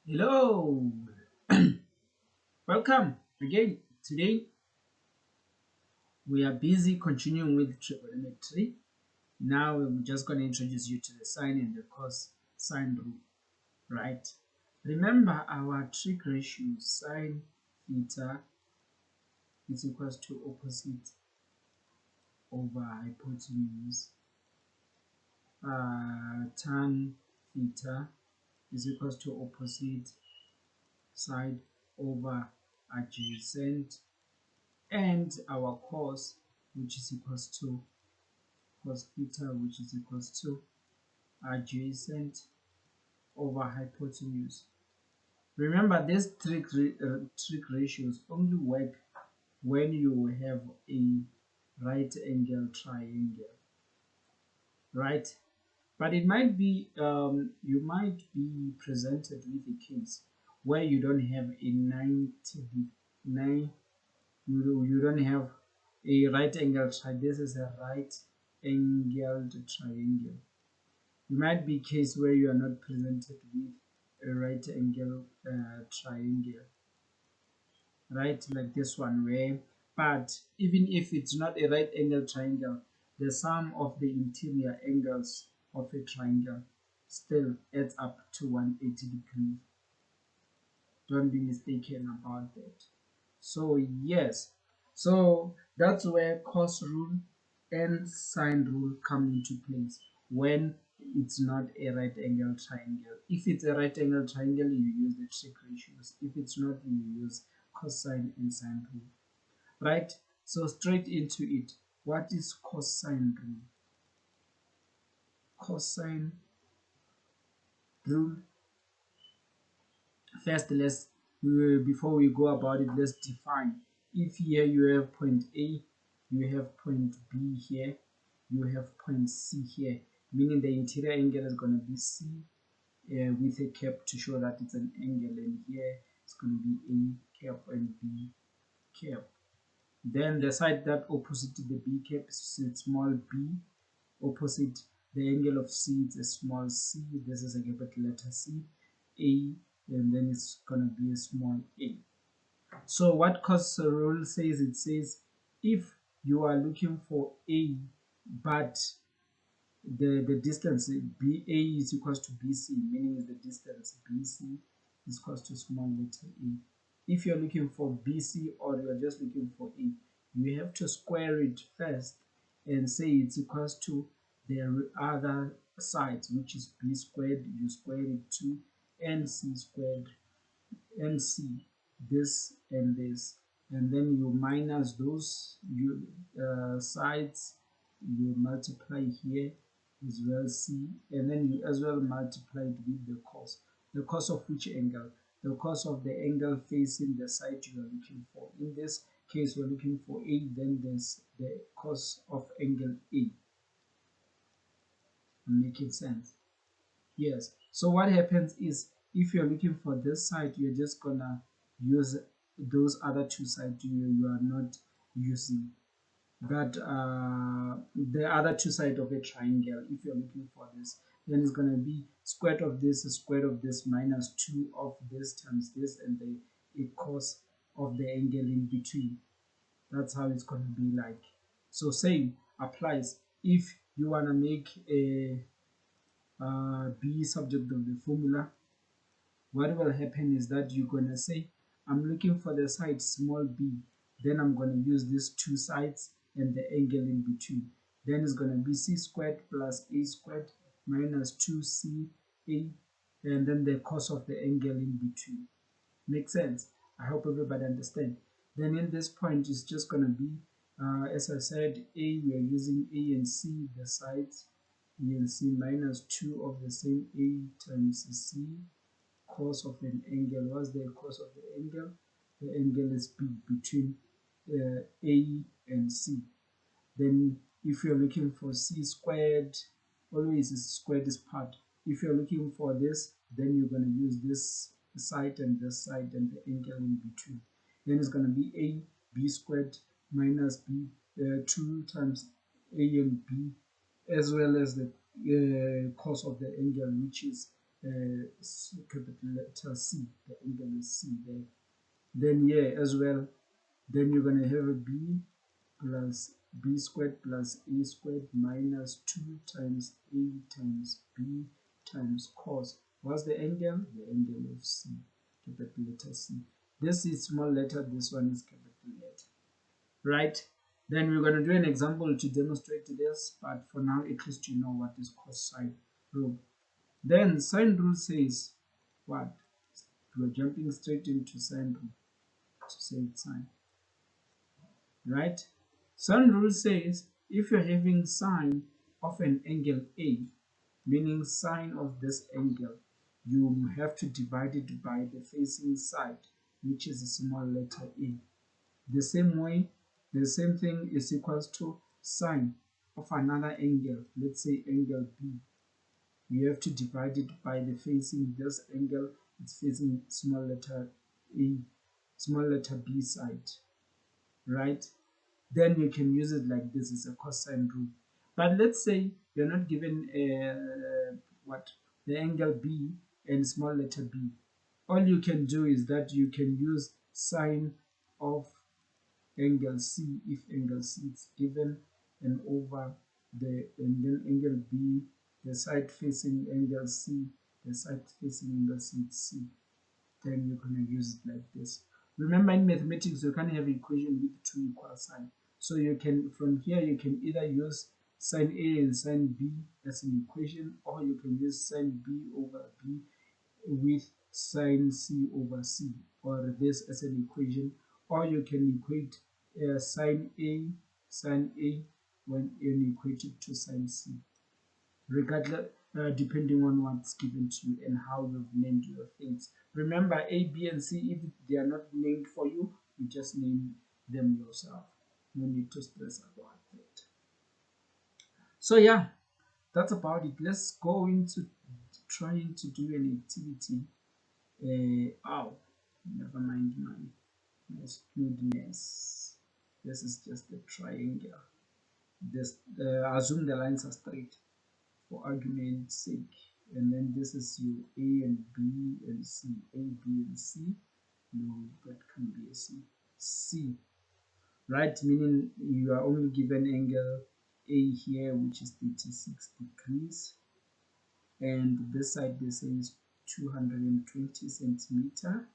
Hello, welcome again. Today we are busy continuing with trigonometry. Now I'm just going to introduce you to the sine and the cosine rule, right? Remember our trig ratio sine theta is equals to opposite over hypotenuse. Tan theta is equals to opposite side over adjacent, and our cos, which is equals to cos theta, which is equals to adjacent over hypotenuse. Remember, these trig ratios only work when you have a right angle triangle, right? But it might be you might be presented with a case where you don't have a 99, you don't have a right angle triangle. This is a right angled triangle. You might be case where you are not presented with a right angle triangle, right, like this one where, but even if it's not a right angle triangle, the sum of the interior angles of a triangle still adds up to 180 degrees. Don't be mistaken about that. So yes, so that's where cos rule and sine rule come into place when it's not a right angle triangle. If it's a right angle triangle, you use the trig ratios. If it's not, you use cosine and sine rule, right? So straight into it. What is cosine rule? Cosine rule, first let's before we go about it, let's define. If here you have point A, you have point B here, you have point C here, meaning the interior angle is going to be C with a cap to show that it's an angle, and here it's going to be A cap and B cap. Then the side that opposite to the B cap is a small b, opposite the angle of C it's a small c, this is a capital letter C, A, and then it's gonna be a small a. So what cos rule says, it says if you are looking for A, but the distance BA is equals to BC, meaning is the distance BC is equals to small letter a. If you're looking for BC or you're just looking for A, you have to square it first and say it's equals to the other side, which is B squared, you square it to NC squared, NC, this and this, and then you minus those sides, you multiply here as well C, and then you as well multiply it with the cos. The cos of which angle? The cos of the angle facing the side you are looking for. In this case, we're looking for A, then there's the cos of angle A. Making sense? Yes. So what happens is, if you're looking for this side, you're just gonna use those other two sides you are not using. That the other two sides of a triangle, if you're looking for this, then it's going to be square root of this is square root of this minus 2 of this times this, and the cos of the angle in between. That's how it's going to be like. So same applies if you want to make a b subject of the formula. What will happen is that you're going to say, I'm looking for the side small b, then I'm going to use these two sides and the angle in between. Then it's going to be c squared plus a squared minus 2ca, and then the cos of the angle in between. Make sense? I hope everybody understand. Then in this point, it's just going to be, as I said, a, we are using a and c, the sides, a and c minus 2 of the same a times c, cos of an angle. What's the cos of the angle? The angle is b between A and C. Then if you're looking for c squared, always is squared this part. If you're looking for this, then you're going to use this side and this side and the angle in between. Then it's going to be a b squared minus b 2 times a and b, as well as the cos of the angle, which is capital letter C. The angle is C there. Then here as well, then you're going to have a B plus B squared plus A squared minus 2 times A times B times cos. What's the angle? The angle of C, capital letter C. This is small letter, this one is capital letter. Right? Then we're going to do an example to demonstrate this, but for now, at least you know what is cosine rule. Then sine rule says what? We're jumping straight into sine rule to say sine. Right? Sine rule says if you're having sine of an angle A, meaning sine of this angle, you have to divide it by the facing side, which is a small letter a. The same way, the same thing is equals to sine of another angle, let's say angle B. You have to divide it by the facing this angle, it's facing small letter a, small letter B side, right? Then you can use it like this, is a cosine rule. But let's say you're not given what the angle B and small letter b. All you can do is that you can use sine of angle C if angle C is given, and over the and then angle B, the side facing angle C, the side facing angle C is C. Then you're gonna use it like this. Remember, in mathematics you can't have an equation with two equal signs. So you can, from here you can either use sine A and sine B as an equation, or you can use sine B over B with sine C over C, or this as an equation, or you can equate sine A when you equate it to sine C, regardless, depending on what's given to you and how you've named your things. Remember, A, B, and C, if they are not named for you, you just name them yourself. No need to stress about it. So yeah, that's about it. Let's go into trying to do an activity. Oh, never mind my smoothness. This is just a triangle. This assume the lines are straight for argument's sake, and then this is your A and B and C, A, B, and C. No, that can be a C. C, right? Meaning you are only given angle A here, which is 36 degrees, and this side they say is 220 centimeter.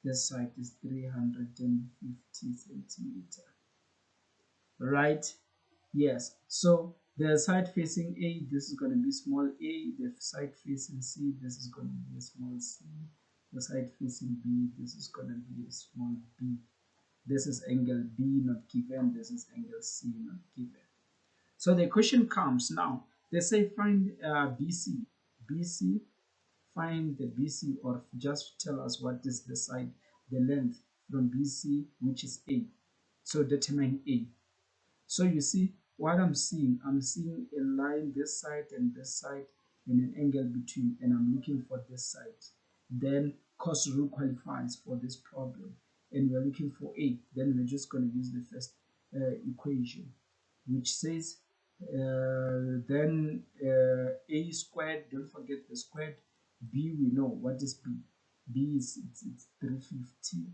This side is 350 centimeter, right? Yes, so the side facing A, this is going to be small a. The side facing C, this is going to be a small c. The side facing B, this is going to be a small b. This is angle B not given, this is angle C not given. So the question comes now, they say find BC. BC, find the BC, or just tell us what is the side, the length from BC, which is A. So determine A. So you see what I'm seeing a line this side and an angle between, and I'm looking for this side. Then cos rule qualifies for this problem, and we're looking for A. Then we're just going to use the first equation, which says A squared, don't forget the squared. B, we know what is B. B is it's 350,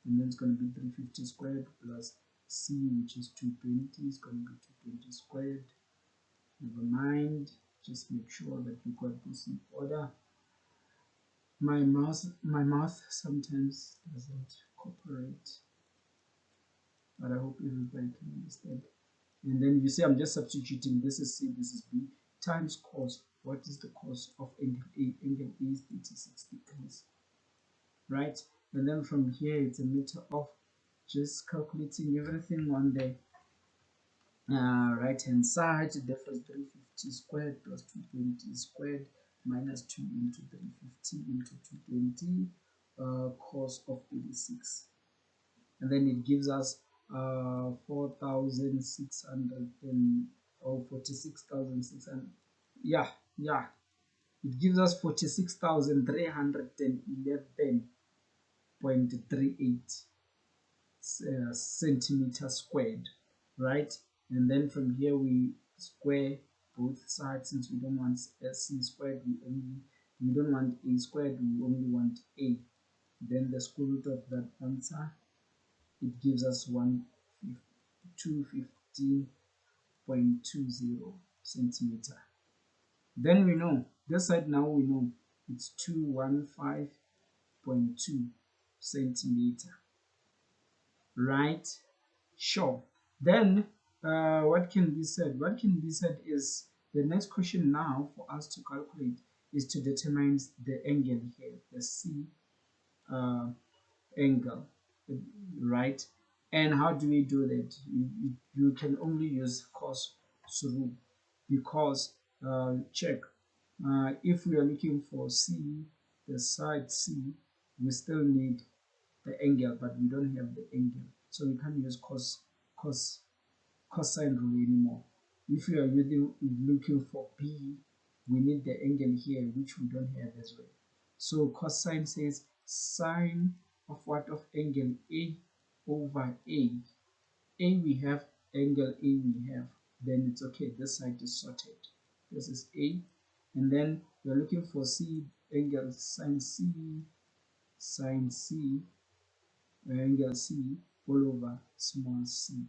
and then it's going to be 350 squared plus C, which is 220, is going to be 220 squared. Never mind, just make sure that you got this in order. My mouth sometimes doesn't cooperate, but I hope everybody can understand. And then you see I'm just substituting, this is C, this is B, times cos. What is the cos of angle A? Angle A is 36 degrees, right? And then from here it's a matter of just calculating everything on the right hand side. Therefore 350 squared plus 220 squared minus 2 into 350 into 220 cos of 86, and then it gives us 4,600 or 46,600. Yeah, it gives us 46,311.38 centimeter squared, right? And then from here we square both sides. Since we don't want c squared, we don't want a squared, we only want a. Then the square root of that answer, it gives us 215.20 centimeter. Then we know this side, now we know it's 215.2 centimeter, right? Sure. Then what can be said? What can be said is the next question now for us to calculate is to determine the angle here, the C angle, right? And how do we do that? You can only use cos rule, because check, if we are looking for C, the side C, we still need the angle, but we don't have the angle, so we can't use cos cosine rule anymore. If you are looking for B, we need the angle here, which we don't have as well. So cosine says sine of what? Of angle A over A. A we have, angle A we have, then it's okay. This side is sorted. This is A, and then we're looking for C, angle sine C, sine C, angle C all over small c.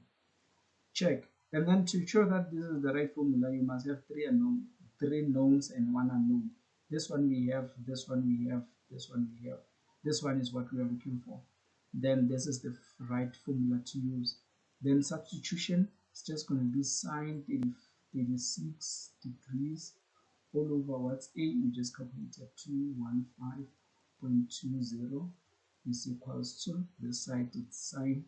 Check. And then to show that this is the right formula, you must have three knowns and one unknown. This one we have, this one we have, this one we have. This one is what we are looking for. Then this is the right formula to use. Then substitution is just going to be sine 36 degrees all over what's A, we just calculated 215.20 is equals to, the side it's sine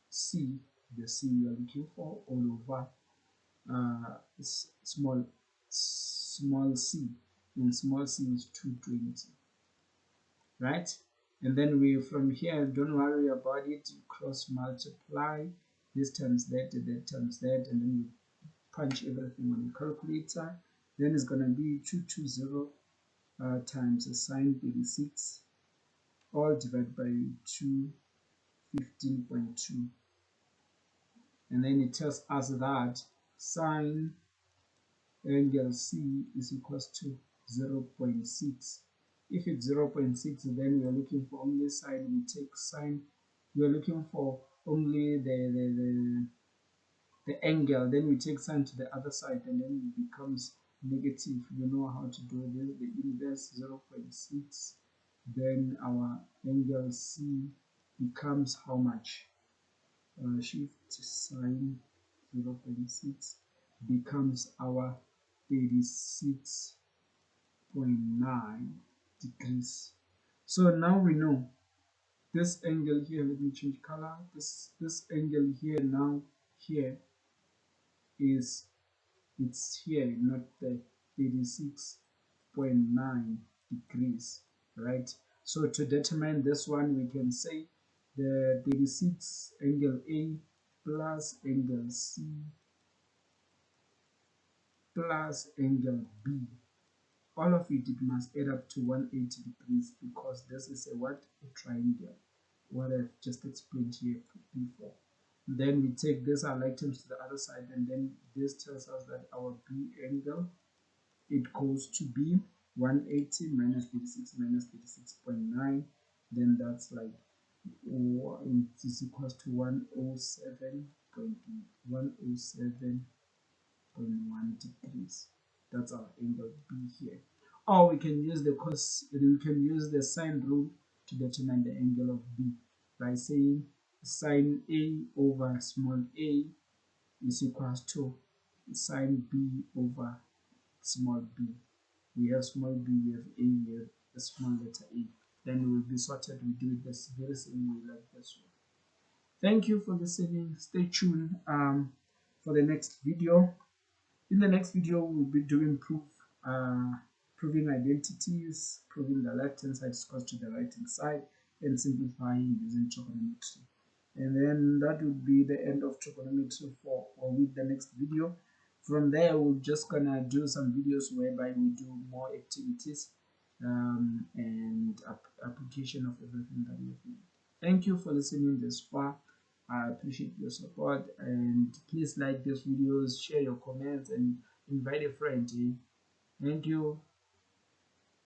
C, the C we are looking for, all over small c, and small c is 220, right? And then we, from here, don't worry about it, you cross multiply this times that times that, and then you punch everything on the calculator. Then it's going to be 220 times the sine 36, all divided by 215.2, and then it tells us that sine angle C is equals to 0.6. If it's 0.6, then we are looking for only side, we take sine, we are looking for only the angle, then we take sine to the other side, and then it becomes negative. You know how to do this, the inverse 0.6, then our angle C becomes how much? Shift sine 0.6 becomes our 36.9 degrees. So now we know this angle here, let me change color, this angle here, now here is, it's here, not the 36.9 degrees, right? So to determine this one, we can say the 36 angle A plus angle C plus angle B, all of it must add up to 180 degrees, because this is a what? A triangle, what I've just explained here before. Then we take this, our like terms to the other side, and then this tells us that our B angle, it goes to be 180 minus 36 minus 36.9, then that's like it is equals to 107.1 degrees. That's our angle B here. Or we can use the sine rule to determine the angle of B by saying sine A over small a is equals to sine B over small b. We have small b, we have a, we have a small letter a. Then we will be sorted. We do it this very same way, like this one. Thank you for listening. Stay tuned for the next video. In the next video, we'll be doing proving identities, proving the left hand side is equal to the right hand side, and simplifying using trigonometry. And then that would be the end of trigonometry for or with the next video. From there, we're just gonna do some videos whereby we do more activities and application of everything that we've learned. Thank you for listening this far. I appreciate your support, and please like these videos, share your comments, and invite a friend in. Thank you.